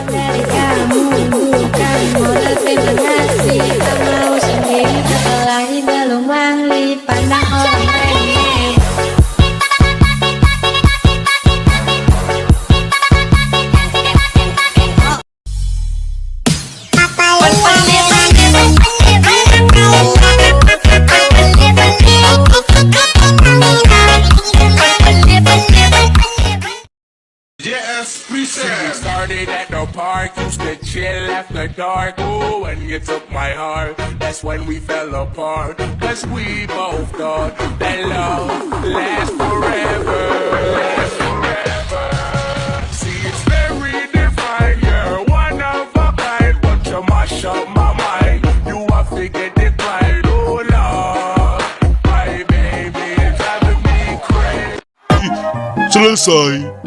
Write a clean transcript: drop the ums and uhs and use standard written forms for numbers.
Dari kamu bukan model terima kasih. Tak mau sendiri terkelahi belum mangli. Pandang orang remeh. Started at the park, used to chill after dark. Ooh, when you took my heart, that's when we fell apart. Cause we both thought that love lasts forever. Lasts forever. See, it's very different, you're one of a kind, but you mash up my mind. You are figure decline, oh Lord. My baby is driving me crazy. Selesai.